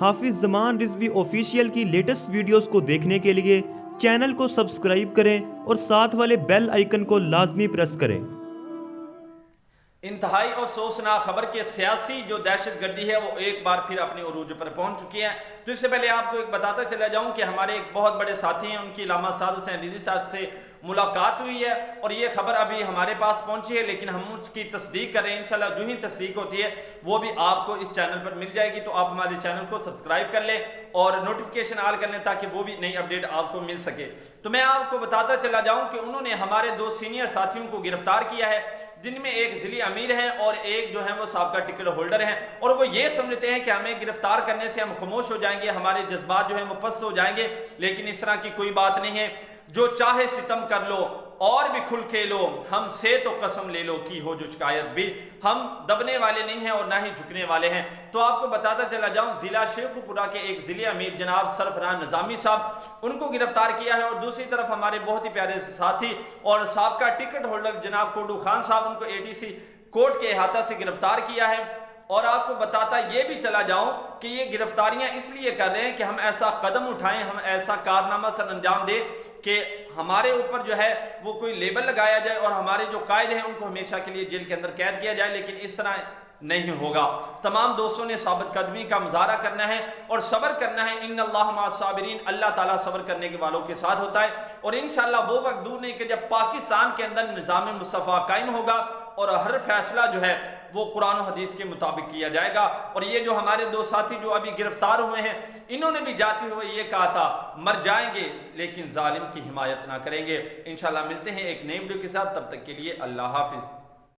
हाफिज Zaman Rizvi official की latest videos को देखने के लिए चैनल को सब्सक्राइब करें और साथ वाले बेल आइकन को लाजमी प्रेस करें। इंतहाई अफसोसनाक खबर के सियासी जो दहशतगर्दी है वो एक बार फिर अपने उरूज पर पहुंच चुकी है। तो इससे पहले आपको एक बताता चला जाऊं कि हमारे एक बहुत बड़े साथी हैं, उनकी इलामा साद हुसैन रिजवी साहब से मुलाकात हुई है और ये खबर अभी हमारे पास पहुंची है, लेकिन हम उसकी तस्दीक करें इंशाल्लाह। जो ही तस्दीक होती है वो भी आपको इस चैनल पर मिल जाएगी, तो आप हमारे चैनल को सब्सक्राइब कर लें और नोटिफिकेशन ऑल कर लें ताकि वो भी नई अपडेट आपको मिल सके। तो मैं आपको बताता चला जाऊं कि उन्होंने हमारे दो सीनियर साथियों को गिरफ्तार किया है, जिनमें एक जिली अमीर हैं और एक जो है वो साबका टिकट होल्डर हैं, और वो ये समझते हैं कि हमें गिरफ्तार करने से हम खामोश हो जाएंगे, हमारे जज्बात जो है वो पस्त हो जाएंगे। लेकिन इस तरह की कोई बात नहीं है। जो चाहे सितम कर लो और भी खुल खेलो, हमसे तो कसम ले लो की हो जो शिकायत भी, हम दबने वाले नहीं हैं और ना ही झुकने वाले हैं। तो आपको बताता चला जाऊं, जिला शेखुपुरा के एक जिले अमीर जनाब सरफरान निजामी साहब, उनको गिरफ्तार किया है, और दूसरी तरफ हमारे बहुत ही प्यारे साथी और साबका टिकट होल्डर जनाब कोडू खान साहब, उनको एटीसी कोर्ट के अहाता से गिरफ्तार किया है। और आपको बताता ये भी चला जाऊं कि ये गिरफ्तारियां इसलिए कर रहे हैं कि हम ऐसा कदम उठाएं, हम ऐसा कारनामा सर अंजाम दें कि हमारे ऊपर जो है वो कोई लेबल लगाया जाए और हमारे जो कायदे हैं उनको हमेशा के लिए जेल के अंदर कैद किया जाए। लेकिन इस तरह नहीं होगा। तमाम दोस्तों ने साबित कदमी का मुजाहरा करना है और सब्र करना है। इन्नल्लाह मअस साबिरीन, अल्लाह ताला सब्र करने के वालों के साथ होता है। और इंशाअल्लाह वो वक्त दूर नहीं कि जब पाकिस्तान के अंदर निज़ाम मुस्तफ़ा कायम होगा और हर फैसला जो है वो कुरान और हदीस के मुताबिक किया जाएगा। और ये जो हमारे दो साथी जो अभी गिरफ्तार हुए हैं, इन्होंने भी जाते हुए ये कहा था मर जाएंगे लेकिन जालिम की हिमायत ना करेंगे। इंशाअल्लाह मिलते हैं एक नई वीडियो के साथ, तब तक के लिए अल्लाह हाफिज।